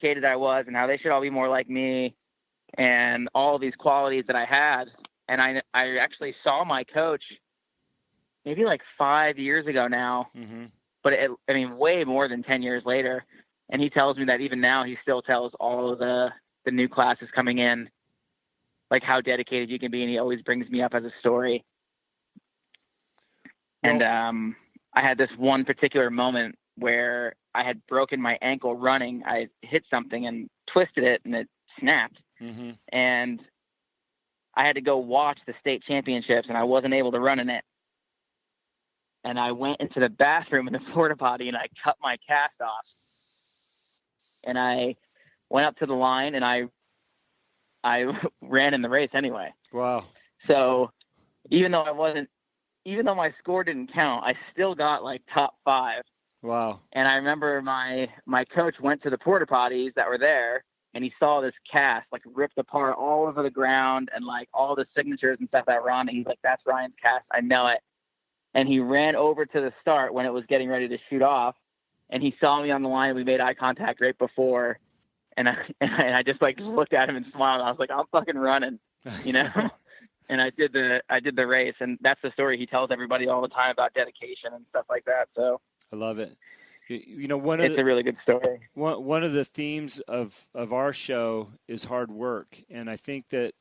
dedicated I was and how they should all be more like me and all these qualities that I had. And I actually saw my coach maybe like 5 years ago now, but way more than 10 years later. And he tells me that even now he still tells all of the new classes coming in, like how dedicated you can be. And he always brings me up as a story. Well, and I had this one particular moment where I had broken my ankle running. I hit something and twisted it and it snapped. And I had to go watch the state championships and I wasn't able to run in it. And I went into the bathroom in the porta potty and I cut my cast off. And I went up to the line and I ran in the race anyway. Wow. So even though my score didn't count, I still got like top 5. Wow. And I remember my coach went to the porta potties that were there and he saw this cast like ripped apart all over the ground and like all the signatures and stuff that were on it. He's like, "That's Ryan's cast. I know it." And he ran over to the start when it was getting ready to shoot off. And he saw me on the line. We made eye contact right before. And I just like looked at him and smiled. I was like, "I'm fucking running," you know? And I did the race. And that's the story he tells everybody all the time about dedication and stuff like that. So I love it. It's a really good story. One of the themes of our show is hard work. And I think that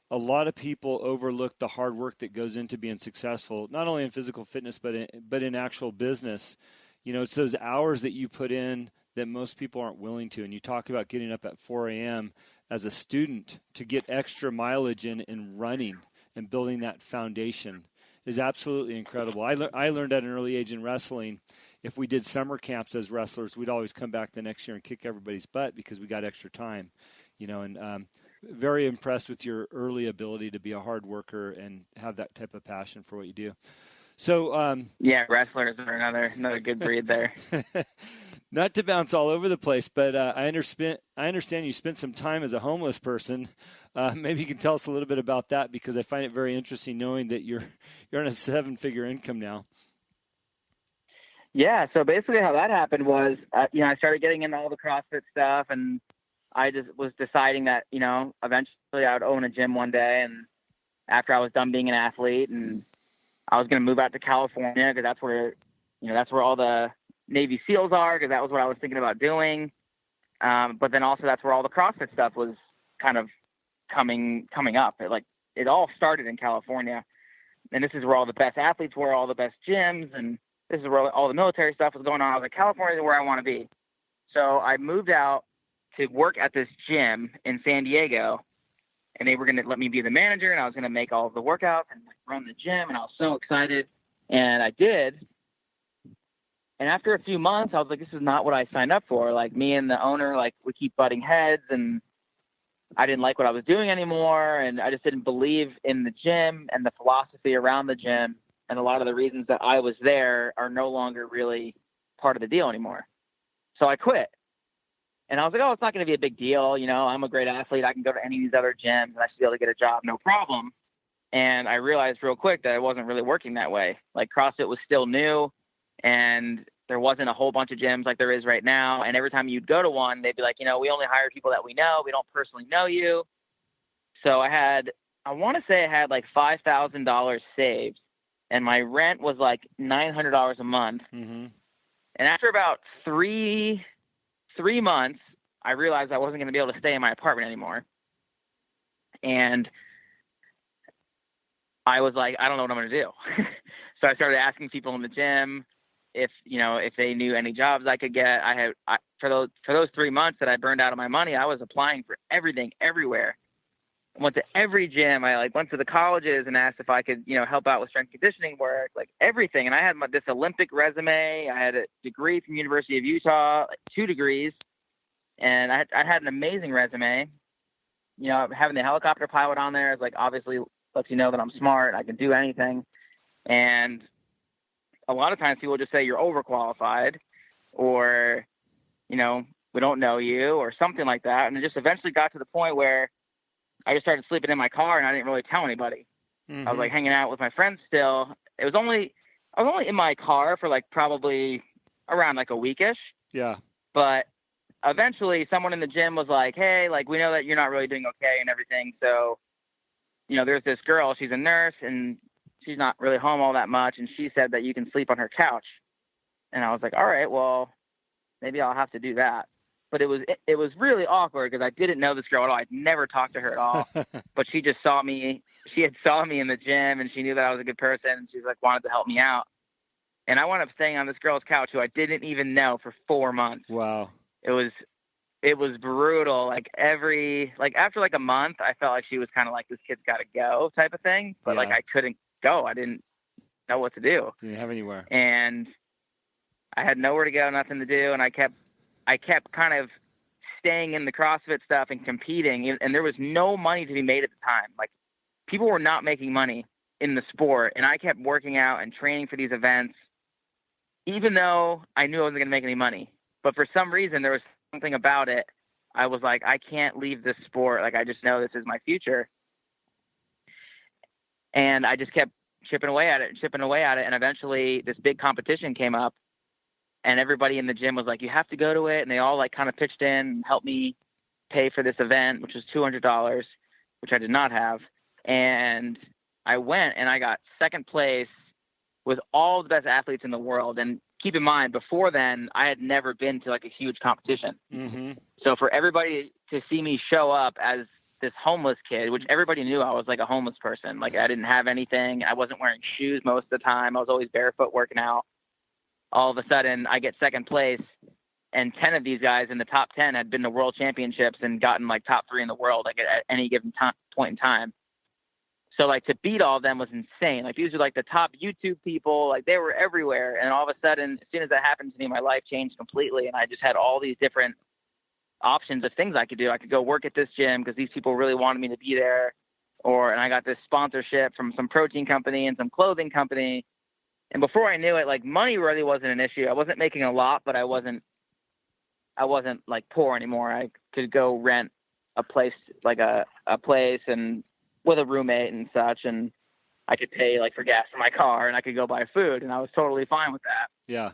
a lot of people overlook the hard work that goes into being successful, not only in physical fitness, but in actual business. You know, it's those hours that you put in that most people aren't willing to. And you talk about getting up at 4 a.m. as a student to get extra mileage in running and building that foundation is absolutely incredible. I learned at an early age in wrestling, if we did summer camps as wrestlers, we'd always come back the next year and kick everybody's butt because we got extra time, you know, and very impressed with your early ability to be a hard worker and have that type of passion for what you do. So, yeah, wrestlers are another good breed there. Not to bounce all over the place, but I understand you spent some time as a homeless person. Maybe you can tell us a little bit about that because I find it very interesting knowing that you're on a 7-figure income now. Yeah, so basically how that happened was, I started getting into all the CrossFit stuff, and I just was deciding that, eventually I would own a gym one day, and after I was done being an athlete, and I was going to move out to California because that's where all the Navy SEALs are, because that was what I was thinking about doing. But then also that's where all the CrossFit stuff was kind of coming up. It all started in California, and this is where all the best athletes were, all the best gyms, and this is where all the military stuff was going on. I was like, California is where I want to be. So I moved out to work at this gym in San Diego, and they were going to let me be the manager, and I was going to make all of the workouts and run the gym, and I was so excited, and I did. And after a few months, I was like, this is not what I signed up for. Like, me and the owner, we keep butting heads, and I didn't like what I was doing anymore, and I just didn't believe in the gym and the philosophy around the gym. And a lot of the reasons that I was there are no longer really part of the deal anymore. So I quit. And I was like, it's not going to be a big deal. I'm a great athlete. I can go to any of these other gyms and I should be able to get a job, no problem. And I realized real quick that it wasn't really working that way. Like, CrossFit was still new and there wasn't a whole bunch of gyms like there is right now. And every time you'd go to one, they'd be like, we only hire people that we know. We don't personally know you. So I want to say I had like $5,000 saved. And my rent was like $900 a month. Mm-hmm. And after about three months, I realized I wasn't going to be able to stay in my apartment anymore. And I was like, I don't know what I'm going to do. So I started asking people in the gym if they knew any jobs I could get. For those 3 months that I burned out of my money, I was applying for everything, everywhere. I went to every gym. I went to the colleges and asked if I could, help out with strength conditioning work, like everything. And I had this Olympic resume. I had a degree from University of Utah, 2 degrees, and I had an amazing resume. Having the helicopter pilot on there is obviously lets you know that I'm smart. I can do anything. And a lot of times people just say you're overqualified, or, we don't know you, or something like that. And it just eventually got to the point where I just started sleeping in my car and I didn't really tell anybody. Mm-hmm. I was hanging out with my friends still. I was only in my car for probably around a weekish. Yeah. But eventually someone in the gym was like, hey, like, we know that you're not really doing okay and everything. So, there's this girl, she's a nurse and she's not really home all that much. And she said that you can sleep on her couch. And I was like, all right, well, maybe I'll have to do that. But it was really awkward because I didn't know this girl at all. I'd never talked to her at all, but she just saw me. She had saw me in the gym and she knew that I was a good person. And she's like, wanted to help me out. And I wound up staying on this girl's couch who I didn't even know for 4 months. Wow. It was brutal. After a month, I felt like she was kind of like, this kid's got to go type of thing. But I couldn't go. I didn't know what to do. You didn't have anywhere. And I had nowhere to go, nothing to do. And I kept kind of staying in the CrossFit stuff and competing. And there was no money to be made at the time. Like, people were not making money in the sport. And I kept working out and training for these events, even though I knew I wasn't going to make any money. But for some reason, there was something about it. I was like, I can't leave this sport. Like, I just know this is my future. And I just kept chipping away at it. And eventually this big competition came up and everybody in the gym was like, you have to go to it. And they all kind of pitched in and helped me pay for this event, which was $200, which I did not have. And I went and I got second place with all the best athletes in the world. And keep in mind, before then, I had never been to a huge competition. Mm-hmm. So for everybody to see me show up as this homeless kid, which everybody knew I was like a homeless person. Like, I didn't have anything. I wasn't wearing shoes most of the time. I was always barefoot working out. All of a sudden I get second place, and 10 of these guys in the top 10 had been to world championships and gotten top 3 in the world, at any given point in time. So to beat all of them was insane. These are the top YouTube people, they were everywhere. And all of a sudden, as soon as that happened to me, my life changed completely. And I just had all these different options of things I could do. I could go work at this gym because these people really wanted me to be there. And I got this sponsorship from some protein company and some clothing company. And before I knew it, money really wasn't an issue. I wasn't making a lot, but I wasn't poor anymore. I could go rent a place, a place and with a roommate and such. And I could pay for gas for my car and I could go buy food. And I was totally fine with that. Yeah.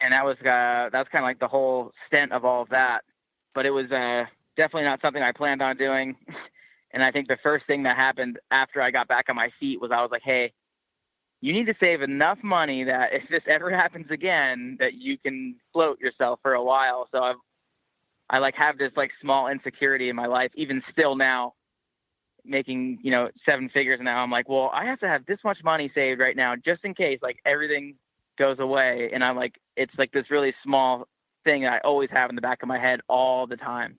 And that was kind of the whole stint of all of that. But it was definitely not something I planned on doing. And I think the first thing that happened after I got back on my feet was I was like, hey, you need to save enough money that if this ever happens again, that you can float yourself for a while. So I have this small insecurity in my life, even still now, making, 7 figures now. I'm like, well, I have to have this much money saved right now, just in case everything goes away. And I'm it's this really small thing that I always have in the back of my head all the time.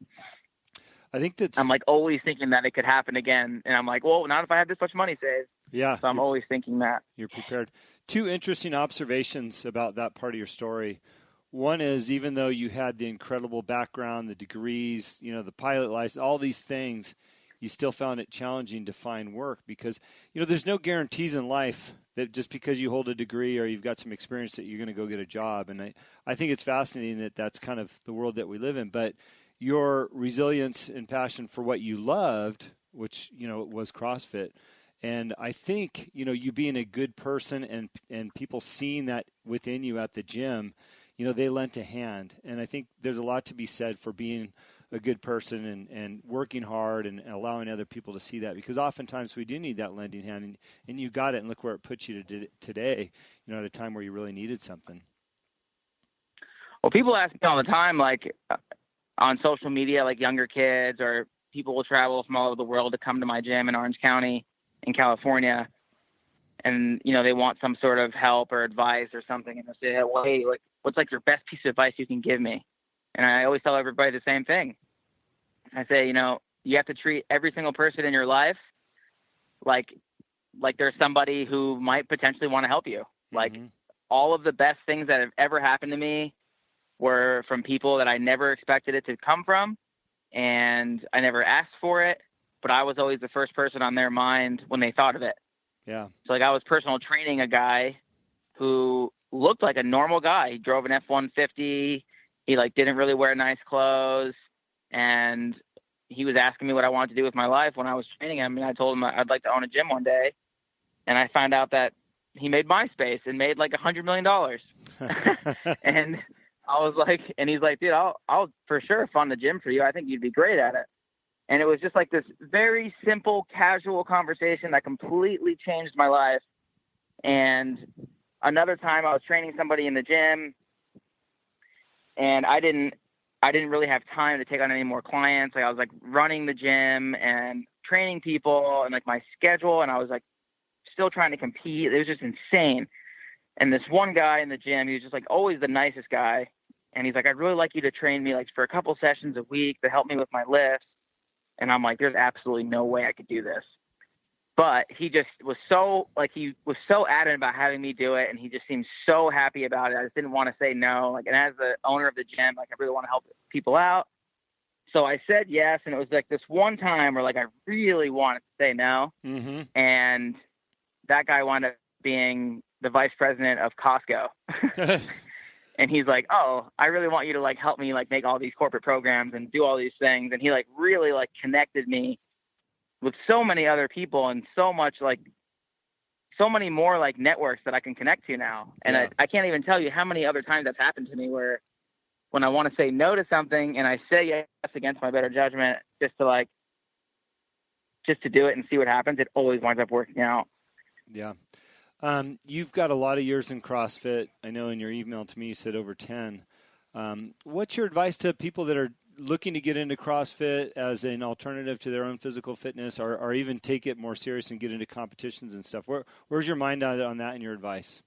I think I'm always thinking that it could happen again. And I'm like, well, not if I have this much money saved. Yeah. So I'm always thinking that. You're prepared. 2 interesting observations about that part of your story. One is, even though you had the incredible background, the degrees, the pilot license, all these things, you still found it challenging to find work because, there's no guarantees in life that just because you hold a degree or you've got some experience that you're going to go get a job. And I think it's fascinating that that's kind of the world that we live in. But your resilience and passion for what you loved, which, was CrossFit, and I think, you being a good person and people seeing that within you at the gym, they lent a hand. And I think there's a lot to be said for being a good person and working hard and allowing other people to see that, because oftentimes we do need that lending hand, and you got it, and look where it puts you today, at a time where you really needed something. Well, people ask me all the time, on social media, younger kids or people will travel from all over the world to come to my gym in Orange County in California. And, they want some sort of help or advice or something. And they'll say, well, hey, what's your best piece of advice you can give me? And I always tell everybody the same thing. I say, you have to treat every single person in your life like there's somebody who might potentially want to help you. Mm-hmm. All of the best things that have ever happened to me were from people that I never expected it to come from, and I never asked for it, but I was always the first person on their mind when they thought of it. Yeah. So I was personal training a guy who looked like a normal guy. He drove an F-150. He didn't really wear nice clothes, and he was asking me what I wanted to do with my life when I was training him. And I told him I'd like to own a gym one day. And I found out that he made MySpace and made $100 million. And I was like, and he's like, dude, I'll for sure fund the gym for you. I think you'd be great at it. And it was just like this very simple, casual conversation that completely changed my life. And another time I was training somebody in the gym, and I didn't really have time to take on any more clients. Like I was like running the gym and training people and like my schedule, and I was like still trying to compete. It was just insane. And this one guy in the gym, he was just like always the nicest guy. And he's like, I'd really like you to train me like for a couple sessions a week to help me with my lifts. And I'm like, there's absolutely no way I could do this. But he just was so adamant about having me do it. And he just seemed so happy about it. I just didn't want to say no. Like, and as the owner of the gym, like I really want to help people out. So I said yes. And it was like this one time where like I really wanted to say no. Mm-hmm. And that guy wound up being the vice president of Costco. And he's like, oh, I really want you to like help me like make all these corporate programs and do all these things. And he like really like connected me with so many other people and so many more like networks that I can connect to now. And yeah. I can't even tell you how many other times that's happened to me where when I want to say no to something and I say yes against my better judgment, just to do it and see what happens, it always winds up working out. Yeah. You've got a lot of years in CrossFit. I know in your email to me you said over 10. What's your advice to people that are looking to get into CrossFit as an alternative to their own physical fitness, or even take it more serious and get into competitions and stuff? Where's your mind on that and your advice?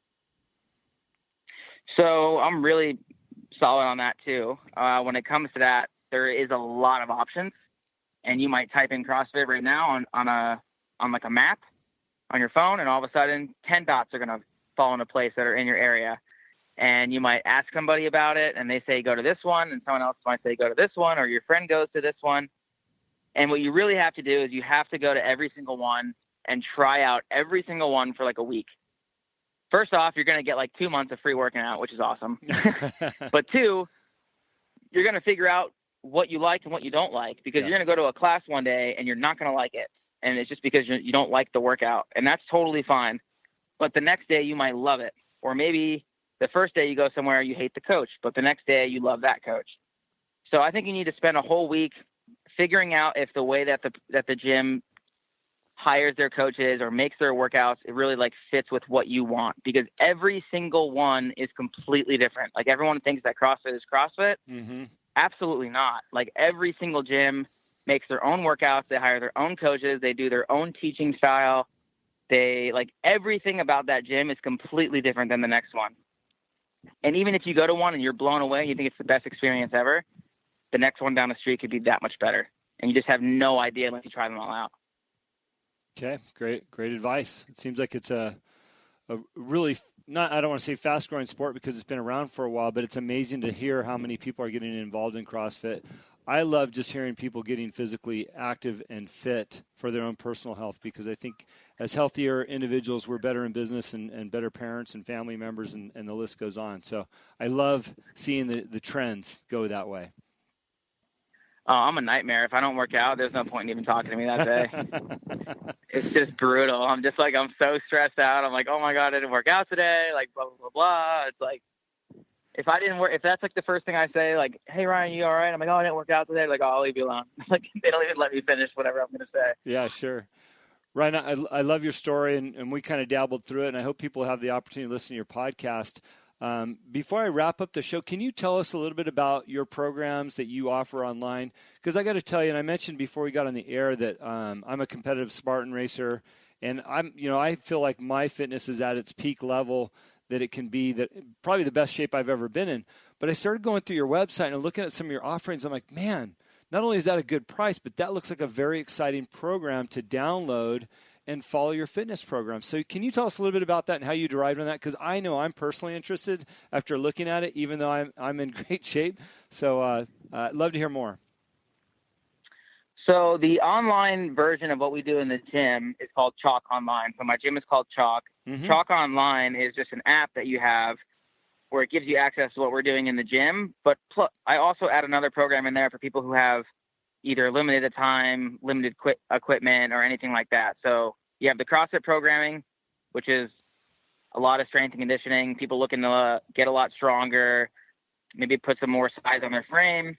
So I'm really solid on that too. When it comes to that, there is a lot of options, and you might type in CrossFit right now on like a map on your phone, and all of a sudden 10 dots are going to fall into place that are in your area. And you might ask somebody about it and they say, go to this one. And someone else might say, go to this one, or your friend goes to this one. And what you really have to do is you have to go to every single one and try out every single one for like a week. First off, you're going to get like 2 months of free working out, which is awesome. But two, you're going to figure out what you like and what you don't like, because you're going to go to a class one day and you're not going to like it. And it's just because you don't like the workout, and that's totally fine. But the next day you might love it. Or maybe the first day you go somewhere, you hate the coach, but the next day you love that coach. So I think you need to spend a whole week figuring out if the way that the gym hires their coaches or makes their workouts, it really like fits with what you want, because every single one is completely different. Like everyone thinks that CrossFit is CrossFit. Mm-hmm. Absolutely not. Like every single gym makes their own workouts. They hire their own coaches. They do their own teaching style. They like everything about that gym is completely different than the next one. And even if you go to one and you're blown away, you think it's the best experience ever, the next one down the street could be that much better. And you just have no idea unless you try them all out. Okay. Great advice. It seems like it's a really I don't want to say fast growing sport because it's been around for a while, but it's amazing to hear how many people are getting involved in CrossFit. I love just hearing people getting physically active and fit for their own personal health, because I think as healthier individuals, we're better in business and better parents and family members, and the list goes on. So I love seeing the trends go that way. Oh, I'm a nightmare. If I don't work out, there's no point in even talking to me that day. It's just brutal. I'm so stressed out. I'm like, oh my God, I didn't work out today. Like, blah, blah, blah, blah. It's like, if that's like the first thing I say, like, hey Ryan, you all right? I'm like, oh, I didn't work out today. Like, oh, I'll leave you alone. Like, they don't even let me finish whatever I'm going to say. Yeah, sure. Ryan, I love your story, and we kind of dabbled through it, and I hope people have the opportunity to listen to your podcast. Before I wrap up the show, can you tell us a little bit about your programs that you offer online? Because I got to tell you, and I mentioned before we got on the air that I'm a competitive Spartan racer, and I feel like my fitness is at its peak level that it can be, that probably the best shape I've ever been in. But I started going through your website and looking at some of your offerings. I'm like, man, not only is that a good price, but that looks like a very exciting program to download and follow your fitness program. So can you tell us a little bit about that and how you derived on that? Because I know I'm personally interested after looking at it, even though I'm in great shape. So I'd love to hear more. So the online version of what we do in the gym is called Chalk Online. So my gym is called Chalk. Mm-hmm. Chalk Online is just an app that you have where it gives you access to what we're doing in the gym. But I also add another program in there for people who have either limited time, limited equipment, or anything like that. So you have the CrossFit programming, which is a lot of strength and conditioning, people looking to get a lot stronger. maybe put some more size on their frame.